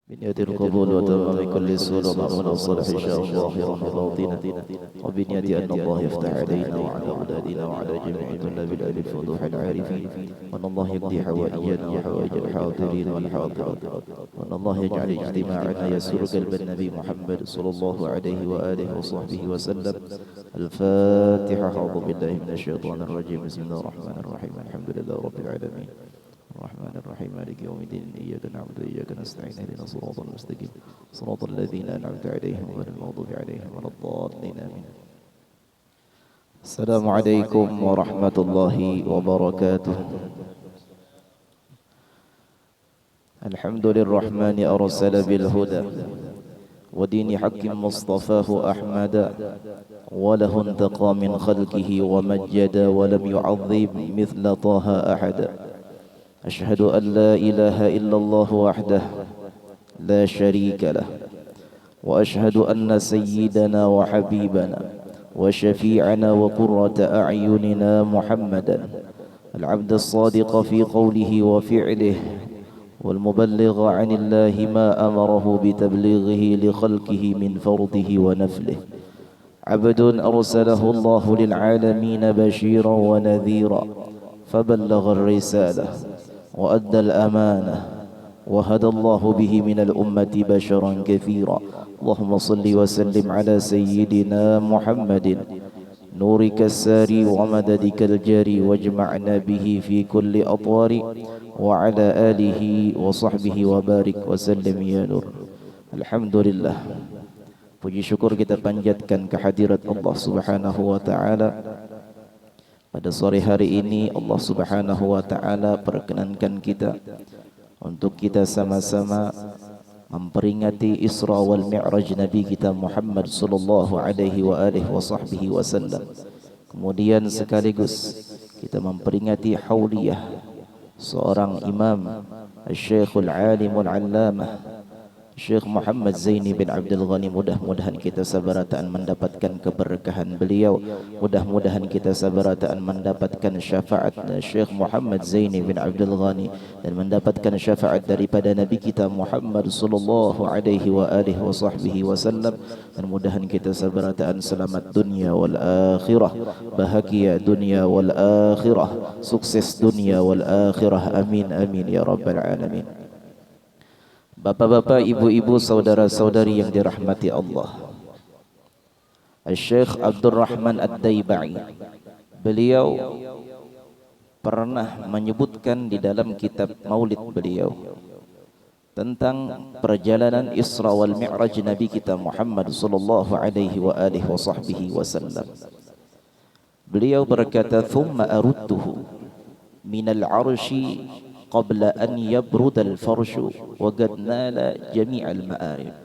بنية القبول وتمام كل سور ومعمول الصالح إن شاء الله ظاهرا وباطنا وبنية أن الله يفتح علينا وعلى أولادنا وعلى جميع طلاب العلم الفضوح العارفين وأن الله يقضي حوائجنا وحوائج الحاضرين والحاضرات وأن الله يجعل اجتماعنا يسر قلب النبي محمد صلى الله عليه وآله وصحبه وسلم. الفاتحة. أعوذ بالله من الشيطان الرجيم. بسم الله الرحمن الرحيم. الحمد لله رب العالمين الرحمن الرحيم مالك يوم الدين. إياك نعبد وإياك نستعين. اهدنا الصراط المستقيم صراط الذين أنعمت عليهم غير المغضوب عليهم ولا الضالين. آمين. السلام عليكم ورحمة الله وبركاته. الحمد للرحمن أرسل بالهدى ودين حق مصطفاه أحمد وله انتقى من خلقه ومجد ولم يعظم مثل طه أحد. أشهد أن لا إله إلا الله وحده لا شريك له وأشهد أن سيدنا وحبيبنا وشفيعنا وقرة أعيننا محمدا العبد الصادق في قوله وفعله والمبلغ عن الله ما أمره بتبليغه لخلقه من فرضه ونفله. عبد أرسله الله للعالمين بشيرا ونذيرا فبلغ الرسالة وأدى الأمانة وهدى الله به من الأمة بشرا كثيرا. اللهم صل وسلم على سيدنا محمد نورك الساري ومددك الجاري واجمعنا به في كل أطوار وعلى آله وصحبه وبارك وسلم يا نور. Alhamdulillah, puji syukur kita panjatkan kehadirat Allah Subhanahu wa taala. Pada sore hari ini Allah Subhanahu wa taala perkenankan kita untuk kita sama-sama memperingati Isra wal Mi'raj Nabi kita Muhammad sallallahu alaihi wa alihi wasahbihi wasallam. Kemudian sekaligus kita memperingati hauliyah seorang imam Syekhul Alimul Allamah Syekh Muhammad Zaini bin Abdul Ghani. Mudah-mudahan kita sabarataan mendapatkan keberkahan beliau. Mudah-mudahan kita sabarataan mendapatkan syafaat Syekh Muhammad Zaini bin Abdul Ghani dan mendapatkan syafaat daripada Nabi kita Muhammad sallallahu alaihi wa alihi wasahbihi wasallam. Dan mudahan kita sabarataan selamat dunia wal akhirah, bahagia dunia wal akhirah, sukses dunia wal akhirah. Amin amin ya rabbal alamin. Bapak-bapak, ibu-ibu, saudara-saudari yang dirahmati Allah, Syekh Abdul Rahman Ad-Daibai, beliau pernah menyebutkan di dalam kitab Maulid beliau tentang perjalanan Isra wal Mi'raj Nabi kita Muhammad sallallahu alaihi wa alihi wasahbihi wasallam. Beliau berkata, "Thumma arudtuhu minal 'arsy qabla an yabrudal farshu wa qad nala jami'al ma'arib."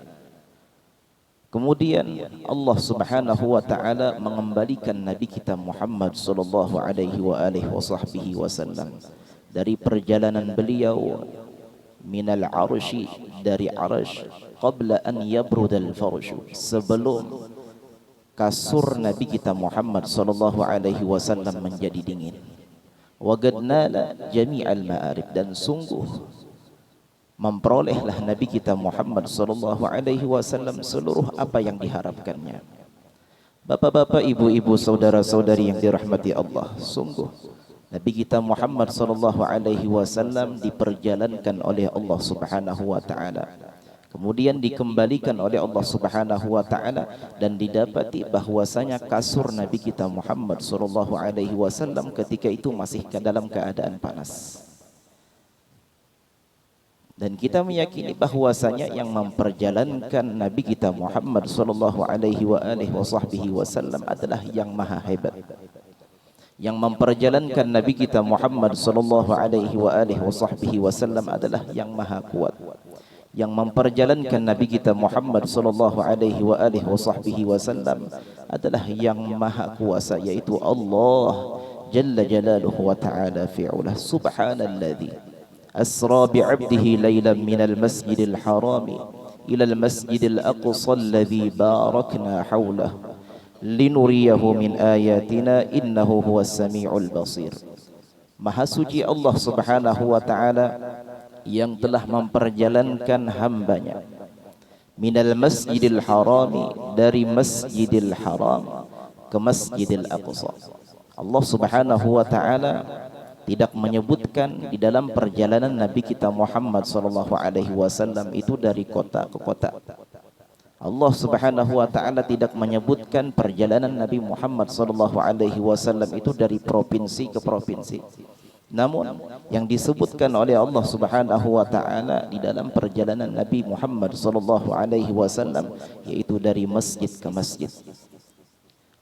Kemudian Allah Subhanahu wa taala mengembalikan Nabi kita Muhammad sallallahu alaihi wa alihi wasahbihi wasallam dari perjalanan beliau minal arsy, dari arsy, qabla an yabrudal farshu, sebelum kasur Nabi kita Muhammad sallallahu alaihi wasallam menjadi dingin. Waqad nala jami'al ma'arib, dan sungguh memperolehlah Nabi kita Muhammad sallallahu alaihi wasallam seluruh apa yang diharapkannya. Bapak-bapak, ibu-ibu, saudara-saudari yang dirahmati Allah, sungguh Nabi kita Muhammad sallallahu alaihi wasallam diperjalankan oleh Allah Subhanahu wa taala, kemudian dikembalikan oleh Allah Subhanahu wa taala, dan didapati bahwasanya kasur Nabi kita Muhammad sallallahu alaihi wasallam ketika itu masih dalam keadaan panas. Dan kita meyakini bahwasanya yang memperjalankan Nabi kita Muhammad sallallahu alaihi wa alihi wasallam adalah yang maha hebat. Yang memperjalankan Nabi kita Muhammad sallallahu alaihi wa alihi wasallam adalah yang maha kuat. Yang memperjalankan Nabi kita Muhammad sallallahu alaihi wa alihi wasallam adalah yang maha kuasa, yaitu Allah jalla jalaluhu wa ta'ala fi'ulah. Subhanalladzi asra bi'abdihi laylan minal masjidil harami ilal masjidil aqsa alladzi barakna hawlahu linuriyahu min ayatina innahu huwas sami'ul basir. Maha suci Allah Subhanahu wa ta'ala yang telah memperjalankan hambanya minal masjidil harami, dari masjidil haram ke masjidil aqsa. Allah subhanahu wa ta'ala tidak menyebutkan di dalam perjalanan Nabi kita Muhammad sallallahu alaihi wasallam itu dari kota ke kota. Allah subhanahu wa ta'ala tidak menyebutkan perjalanan Nabi Muhammad sallallahu alaihi wasallam itu dari provinsi ke provinsi. Namun yang disebutkan oleh Allah subhanahu wa ta'ala di dalam perjalanan Nabi Muhammad sallallahu alaihi wasallam yaitu dari masjid ke masjid.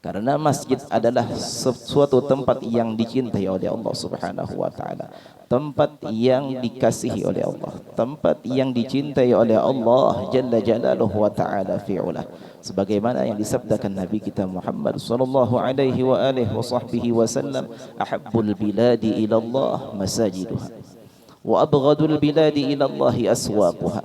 Karena masjid adalah suatu tempat yang dicintai oleh Allah subhanahu wa ta'ala, tempat yang dikasihi oleh Allah, tempat yang dicintai oleh Allah jalla jalaluhu wa ta'ala fi'ulah, sebagaimana yang disabdakan Nabi kita Muhammad sallallahu alaihi wa alihi wa sahbihi wasallam, ahabbul biladi ila Allah masajiduha wa abghadul biladi ila Allah aswaquha.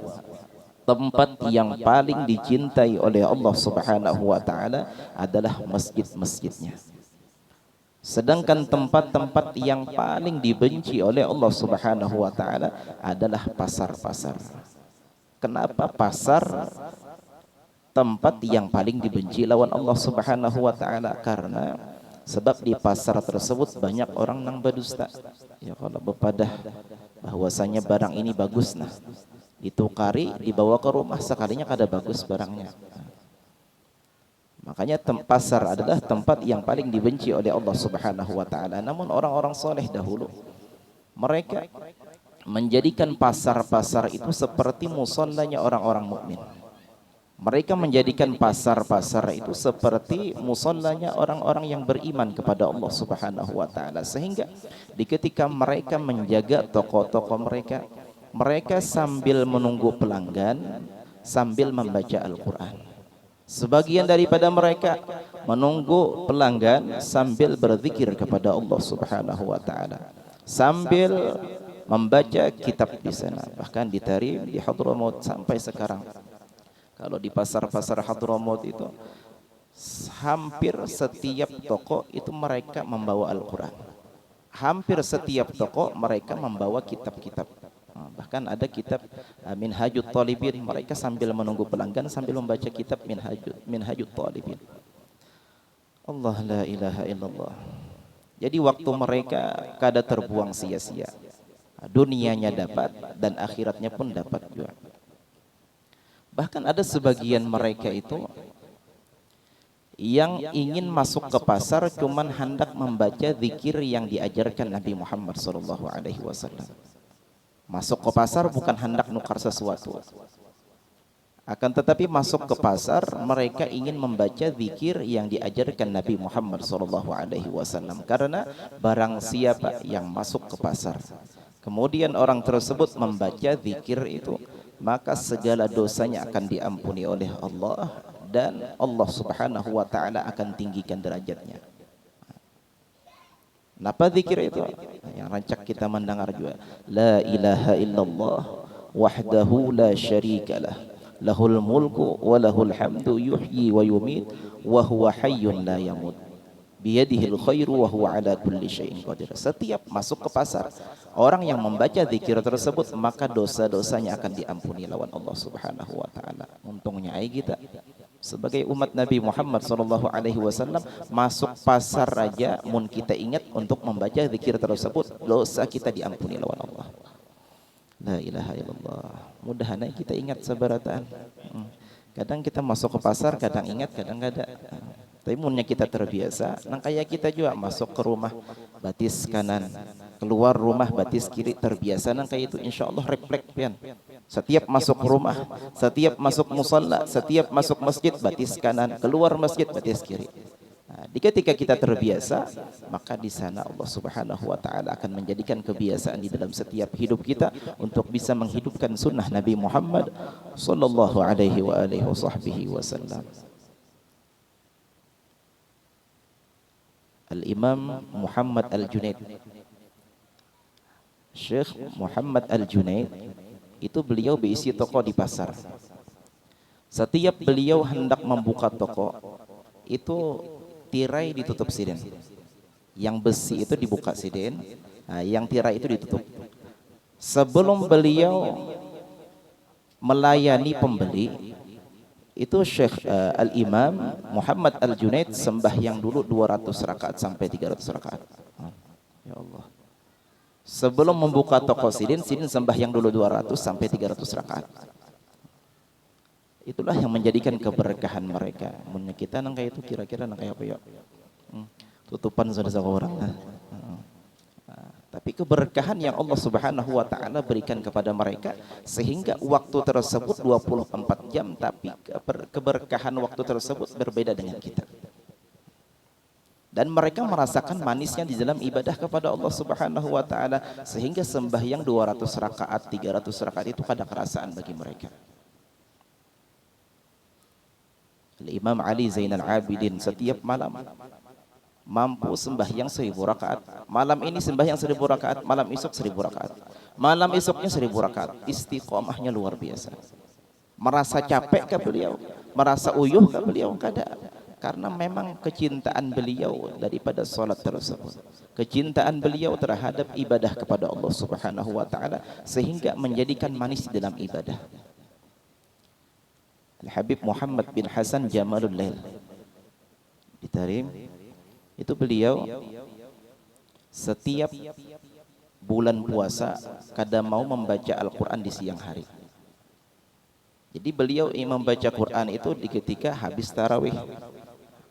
Tempat yang paling dicintai oleh Allah subhanahu wa ta'ala adalah masjid-masjidnya. Sedangkan tempat-tempat yang paling dibenci oleh Allah subhanahu wa ta'ala adalah pasar-pasar. Kenapa pasar tempat yang paling dibenci lawan Allah subhanahu wa ta'ala? Karena sebab di pasar tersebut banyak orang yang berdusta. Ya, kalau berpadah bahwasanya barang ini bagus, nah ditukari, dibawa ke rumah, sekalinya kada bagus barangnya. Makanya pasar adalah tempat yang paling dibenci oleh Allah subhanahu wa ta'ala. Namun orang-orang soleh dahulu, mereka menjadikan pasar-pasar itu seperti musallanya orang-orang mukmin. Mereka menjadikan pasar-pasar itu seperti musallanya orang-orang yang beriman kepada Allah subhanahu wa ta'ala. Sehingga ketika mereka menjaga toko-toko mereka, mereka sambil menunggu pelanggan, sambil membaca Al-Quran. Sebagian daripada mereka menunggu pelanggan sambil berzikir kepada Allah subhanahu wa ta'ala, sambil membaca kitab di sana. Bahkan di Tarim, di Hadramaut sampai sekarang, kalau di pasar-pasar Hadramaut itu hampir setiap toko itu mereka membawa Al-Quran. Hampir setiap toko mereka membawa kitab-kitab. Bahkan ada kitab Minhajut Talibin, mereka sambil menunggu pelanggan sambil membaca kitab Minhajut Talibin. Allah la ilaha illallah. Jadi waktu mereka kada terbuang sia-sia. Dunianya dapat dan akhiratnya pun dapat juga. Bahkan ada sebagian mereka itu yang ingin masuk ke pasar cuman hendak membaca zikir yang diajarkan Nabi Muhammad sallallahu alaihi wasallam. Masuk ke pasar bukan hendak nukar sesuatu. Akan tetapi masuk ke pasar mereka ingin membaca zikir yang diajarkan Nabi Muhammad sallallahu alaihi wasallam. Karena barang siapa yang masuk ke pasar, kemudian orang tersebut membaca zikir itu, maka segala dosanya akan diampuni oleh Allah dan Allah subhanahu wa ta'ala akan tinggikan derajatnya. Napa zikir itu? Yang rancak kita mendengar juga. La ilaha illallah wahdahu la syarikalah, lahul mulku wa lahul hamdu yuhyi wa yumit wa huwa hayyun la yamut biyadihil khairu wa huwa ala kulli syai'in qadir. Setiap masuk ke pasar, orang yang membaca zikir tersebut, maka dosa-dosanya akan diampuni lawan Allah subhanahu wa ta'ala. Untungnya kita sebagai umat Nabi Muhammad sallallahu alaihi wasallam masuk pasar raja mun kita ingat untuk membaca zikir tersebut, dosa kita diampuni lawan Allah. La ilaha illallah. Mudah-mudahan kita ingat sabarataan. Kadang kita masuk ke pasar, kadang ingat, kadang kada. Tapi munnya kita terbiasa, nang kayak kita juga masuk ke rumah batis kanan, keluar rumah batis kiri, terbiasa nang kayak itu, insyaallah refleks pian. Setiap masuk rumah, setiap masuk musalla, setiap masuk masjid batis kanan, keluar masjid batis kiri. Nah, ketika kita terbiasa, maka di sana Allah subhanahu wa ta'ala akan menjadikan kebiasaan di dalam setiap hidup kita untuk bisa menghidupkan sunnah Nabi Muhammad sallallahu alaihi wa alihi wasallam. Al-Imam Muhammad Al-Junaid, Syekh Muhammad Al-Junaid itu beliau berisi toko di pasar. Setiap beliau hendak membuka toko, itu tirai ditutup siden. Yang besi itu dibuka siden, nah, yang tirai itu ditutup. Sebelum beliau melayani pembeli, itu Syekh Al-Imam Muhammad Al-Junaid sembahyang dulu 200 rakaat sampai 300 rakaat. Ya Allah. Sebelum membuka toko sidin sembahyang dulu 200 sampai 300 rakaat. Itulah yang menjadikan keberkahan mereka. Mun kita nang kayak itu kira-kira nang kayak apa ya? Tutupan sudah orang. Tapi keberkahan yang Allah Subhanahu wa taala berikan kepada mereka sehingga waktu tersebut 24 jam, tapi keberkahan waktu tersebut berbeda dengan kita. Dan mereka merasakan manisnya di dalam ibadah kepada Allah Subhanahu wa taala sehingga sembahyang 200 rakaat, 300 rakaat itu ada kerasaan bagi mereka. Imam Ali Zainal Abidin setiap malam mampu sembahyang 1000 rakaat. Malam ini sembahyang 1000 rakaat, malam esok 1000 rakaat. Malam esoknya 1000 rakaat. Istiqomahnya luar biasa. Merasa capek ke beliau? Merasa uyuh ke beliau? Kada. Karena memang kecintaan beliau daripada salat tersebut. Kecintaan beliau terhadap ibadah kepada Allah Subhanahu wa taala sehingga menjadikan manis dalam ibadah. Al-Habib Muhammad bin Hasan Jamalul Lail di Tarim, itu beliau setiap bulan puasa kadang mau membaca Al-Quran di siang hari. Jadi beliau membaca Quran itu di ketika habis tarawih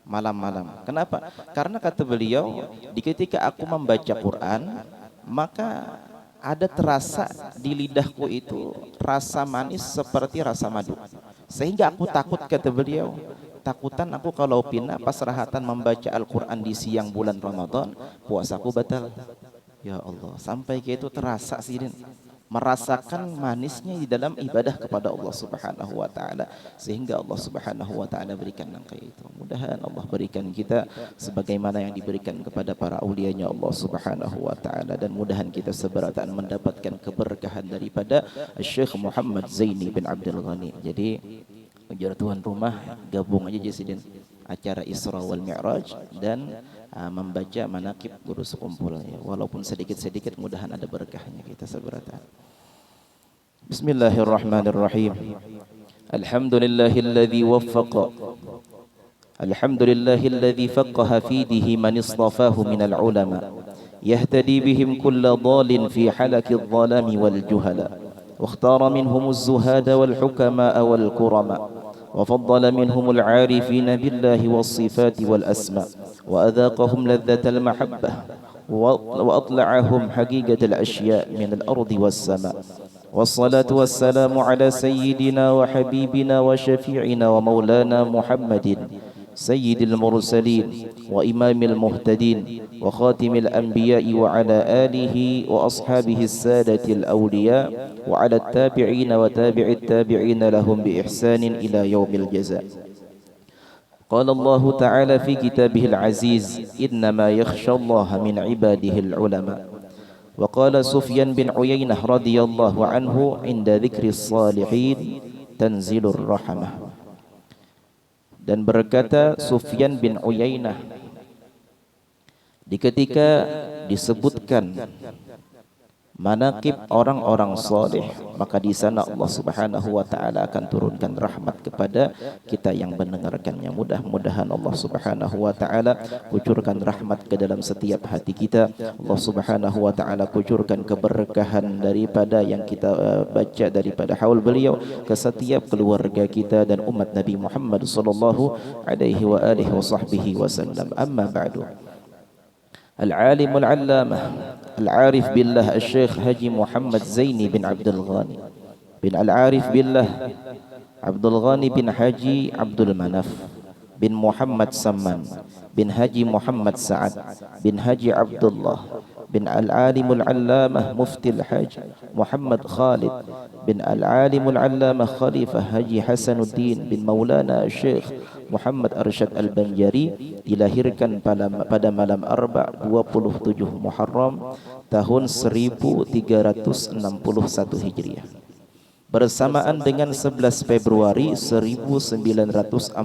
malam-malam. Kenapa? Karena kata beliau, di ketika aku membaca Quran, maka ada terasa di lidahku itu rasa manis seperti rasa madu. Sehingga aku takut, kata beliau, takutan aku kalau pindah pas rahatan membaca Al-Quran di siang bulan Ramadan, puasaku batal. Ya Allah, sampai ke itu terasa sidin, merasakan manisnya di dalam ibadah kepada Allah Subhanahu wa taala sehingga Allah Subhanahu wa taala berikan nangka itu. Mudahan Allah berikan kita sebagaimana yang diberikan kepada para aulianya Allah Subhanahu wa taala, dan mudahan kita seberatan mendapatkan keberkahan daripada Syekh Muhammad Zaini bin Abdul Ghani. Jadi ujar tuan rumah gabung aja Jasidin acara Isra wal Mi'raj dan membaca manaqib guru sekumpul ya. Walaupun sedikit-sedikit mudahan ada berkahnya kita seberatan. Bismillahirrahmanirrahim. Alhamdulillahilladzi waffaqa. Alhamdulillahilladzi faqqaha fi dinihi man istafahu minal ulama. Yahtadi bihim kulla dhalin fi halakidh dhalami wal juhala. واختار منهم الزهاد والحكماء والكرماء وفضل منهم العارفين بالله والصفات والأسماء وأذاقهم لذة المحبة وأطلعهم حقيقة الأشياء من الأرض والسماء والصلاة والسلام على سيدنا وحبيبنا وشفيعنا ومولانا محمد سيد المرسلين وإمام المهتدين وخاتم الأنبياء وعلى آله وأصحابه السادة الأولياء وعلى التابعين وتابع التابعين لهم بإحسان إلى يوم الجزاء. قال الله تعالى في كتابه العزيز إنما يخشى الله من عباده العلماء. وقال سفيان بن عيينة رضي الله عنه عند ذكر الصالحين تنزل الرحمة. Dan berkata Sufyan bin Uyainah, di ketika disebutkan manaqib orang-orang saleh, maka di sana Allah Subhanahu wa taala akan turunkan rahmat kepada kita yang mendengarkannya. Mudah-mudahan Allah Subhanahu wa taala kucurkan rahmat ke dalam setiap hati kita. Allah Subhanahu wa taala kucurkan keberkahan daripada yang kita baca daripada haul beliau ke setiap keluarga kita dan umat Nabi Muhammad sallallahu alaihi wa alihi wasallam. Amma ba'du. العالم العلامة العارف بالله الشيخ حاجي محمد زيني بن عبد الغاني بن العارف بالله عبد الغاني بن حاجي عبد المناف بن محمد سمان بن حاجي محمد سعد بن حاجي عبد الله بن العالم العلامة مفتي الحاج محمد خالد بن العالم العلامة خليفة حاجي حسن الدين بن مولانا الشيخ Muhammad Arsyad Al-Banjari dilahirkan pada malam Arba' 27 Muharram tahun 1361 Hijriah bersamaan dengan 11 Februari 1942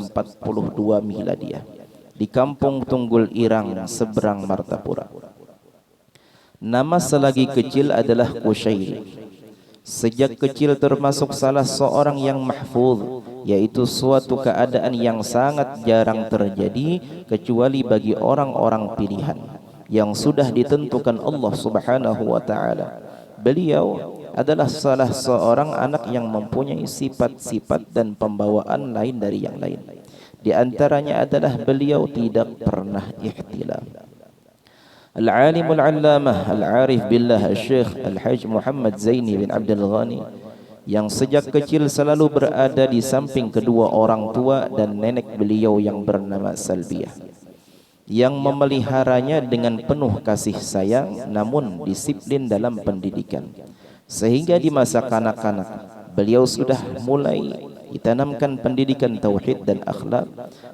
Miladiah di Kampung Tunggul Irang, seberang Martapura. Nama selagi kecil adalah Qushair. Sejak kecil termasuk salah seorang yang mahfuz, yaitu suatu keadaan yang sangat jarang terjadi kecuali bagi orang-orang pilihan yang sudah ditentukan Allah Subhanahu wa taala. Beliau adalah salah seorang anak yang mempunyai sifat-sifat dan pembawaan lain dari yang lain. Di antaranya adalah beliau tidak pernah ihtilam. Al-Alimul Allamah Al-Arif Billah Al-Syekh Al-Hajj Muhammad Zaini bin Abdul Ghani, yang sejak kecil selalu berada di samping kedua orang tua dan nenek beliau yang bernama Salbiyah, yang memeliharanya dengan penuh kasih sayang namun disiplin dalam pendidikan, sehingga di masa kanak-kanak beliau sudah mulai ditanamkan pendidikan tauhid dan akhlak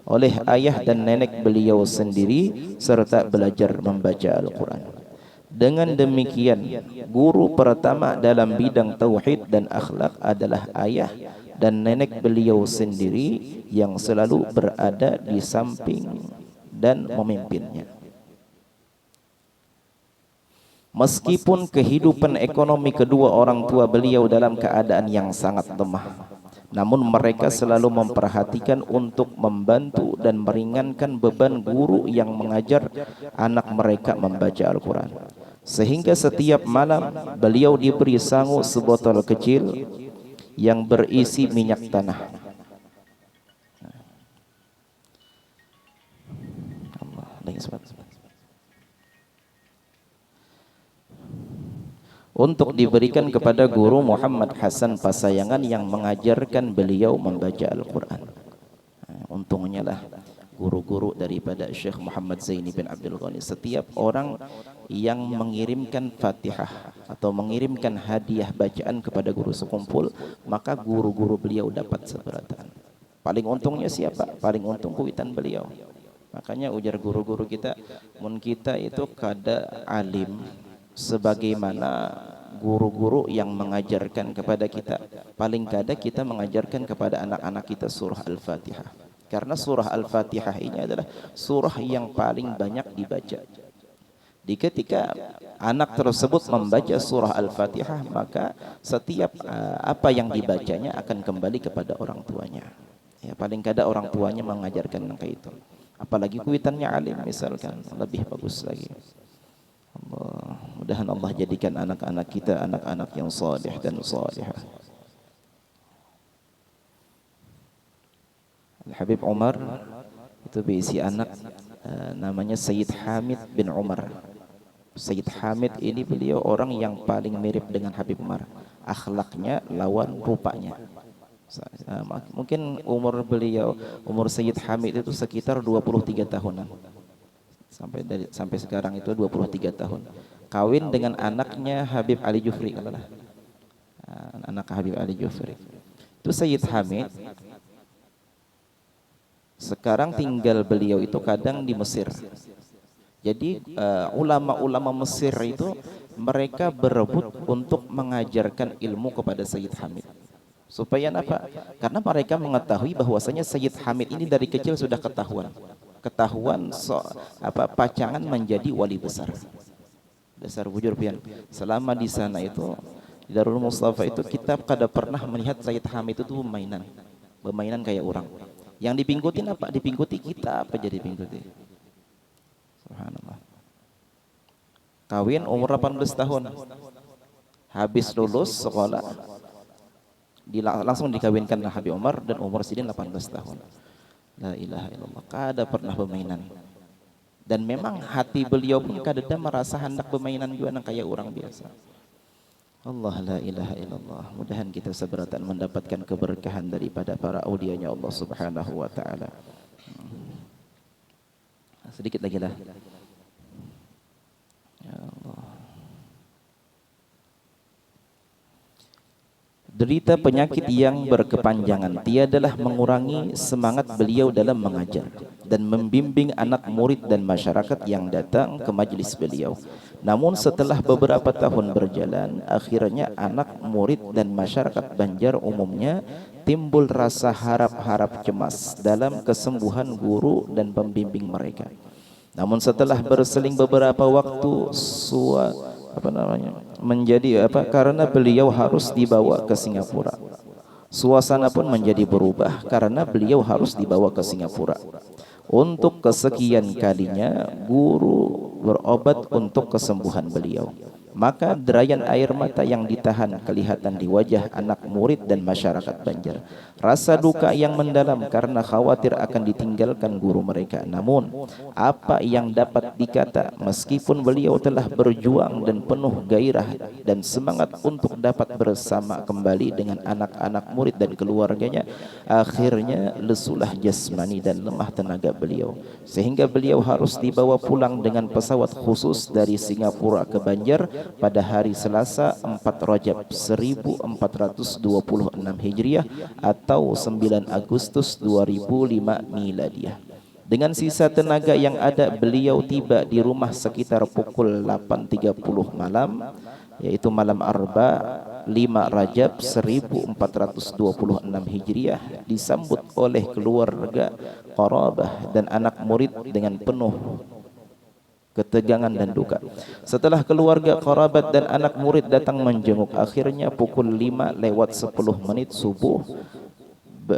oleh ayah dan nenek beliau sendiri serta belajar membaca Al-Quran. Dengan demikian, guru pertama dalam bidang tauhid dan akhlak adalah ayah dan nenek beliau sendiri yang selalu berada di samping dan memimpinnya. Meskipun kehidupan ekonomi kedua orang tua beliau dalam keadaan yang sangat lemah, namun mereka selalu memperhatikan untuk membantu dan meringankan beban guru yang mengajar anak mereka membaca Al-Quran. Sehingga setiap malam beliau diberi sangu sebotol kecil yang berisi minyak tanah. Untuk diberikan kepada guru Muhammad Hasan Pasayangan yang mengajarkan beliau membaca Al-Quran. Untungnya lah guru-guru daripada Syekh Muhammad Zaini bin Abdul Ghani, setiap orang yang mengirimkan Fatihah atau mengirimkan hadiah bacaan kepada guru sekumpul, maka guru-guru beliau dapat seberatan. Paling untungnya siapa? Paling untung kuitan beliau. Makanya ujar guru-guru kita, mun kita itu kada alim sebagaimana guru-guru yang mengajarkan kepada kita. Paling kada kita mengajarkan kepada anak-anak kita surah Al-Fatihah. Karena surah Al-Fatihah ini adalah surah yang paling banyak dibaca. Di ketika anak tersebut membaca surah Al-Fatihah, maka setiap apa yang dibacanya akan kembali kepada orang tuanya. Ya, paling kada orang tuanya mengajarkan yang kayak itu. Apalagi kuitannya alim misalkan, lebih bagus lagi. Allah, mudah-mudahan Allah jadikan anak-anak kita anak-anak yang salih dan salihah. Al-Habib Umar itu berisi anak namanya Sayyid Hamid bin Umar. Sayyid Hamid ini beliau orang yang paling mirip dengan Habib Umar. Akhlaknya lawan rupanya. Mungkin umur beliau, umur Sayyid Hamid itu sekitar 23 tahunan. Sampai sekarang itu 23 tahun. Kawin dengan anaknya Habib Ali Jufri, katalah. Anak Habib Ali Jufri. Itu Sayyid Hamid. Sekarang tinggal beliau itu kadang di Mesir. Jadi ulama-ulama Mesir itu mereka berebut untuk mengajarkan ilmu kepada Sayyid Hamid. Supaya apa? Karena mereka mengetahui bahwasanya Sayyid Hamid ini dari kecil sudah ketahuan pacangan menjadi wali besar. Dasar bujur pian. Selama di sana itu di Darul Mustafa itu kita kada pernah melihat Sayyid Hamid itu bermainan kayak orang. Yang dipingkutin apa? Dipingkuti kita apa jadi dipingkuti? Subhanallah. Kawin umur 18 tahun. Habis lulus sekolah langsung dikawinkan Habib Umar dan umur sidin 18 tahun. La ilaha illallah. Kada pernah bermainan. Dan memang hati beliau pun kada merasa hendak bermainan juga nang kayak orang biasa. Allah, la ilaha illallah. Mudahan kita seberatan mendapatkan keberkahan daripada para aulianya Allah Subhanahu wa taala. Sedikit lagi lah. Ya Allah. Derita penyakit yang berkepanjangan tiadalah mengurangi semangat beliau dalam mengajar dan membimbing anak murid dan masyarakat yang datang ke majelis beliau. Namun setelah beberapa tahun berjalan, akhirnya anak murid dan masyarakat Banjar umumnya timbul rasa harap-harap cemas dalam kesembuhan guru dan pembimbing mereka. Namun setelah berseling beberapa waktu, apa namanya, menjadi apa, karena beliau harus dibawa ke Singapura. Suasana pun menjadi berubah karena beliau harus dibawa ke Singapura. Untuk kesekian kalinya guru berobat untuk kesembuhan beliau. Maka derayan air mata yang ditahan kelihatan di wajah anak murid dan masyarakat Banjar. Rasa duka yang mendalam karena khawatir akan ditinggalkan guru mereka. Namun apa yang dapat dikata, meskipun beliau telah berjuang dan penuh gairah dan semangat untuk dapat bersama kembali dengan anak-anak murid dan keluarganya, akhirnya lesulah jasmani dan lemah tenaga beliau, sehingga beliau harus dibawa pulang dengan pesawat khusus dari Singapura ke Banjar pada hari Selasa 4 Rajab 1426 Hijriah atau 9 Agustus 2005 Miladiyah. Dengan sisa tenaga yang ada, beliau tiba di rumah sekitar pukul 8.30 malam, yaitu malam Arba 5 Rajab 1426 Hijriah, disambut oleh keluarga, qarabah dan anak murid dengan penuh ketegangan dan duka. Setelah keluarga, kerabat dan anak murid datang menjenguk, akhirnya pukul 5:10 subuh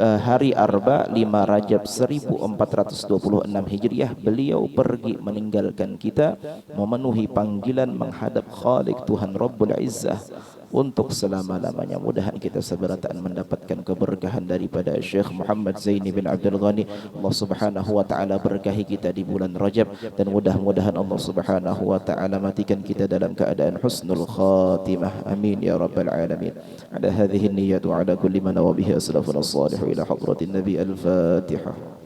hari Arba 5 Rajab 1426 Hijriah, beliau pergi meninggalkan kita, memenuhi panggilan menghadap Khalik Tuhan Rabbul Izzah untuk selama-lamanya. Mudahan kita seberataan mendapatkan keberkahan daripada Syekh Muhammad Zaini bin Abdul Ghani. Allah Subhanahu wa taala berkahi kita di bulan Rajab, dan mudah-mudahan Allah Subhanahu wa taala matikan kita dalam keadaan husnul khatimah. Amin ya rabbal alamin. Ala hadhihi niyyatu ala kulli man wa bihi aslafuna salih ila hadratin nabi. Al-Fatihah.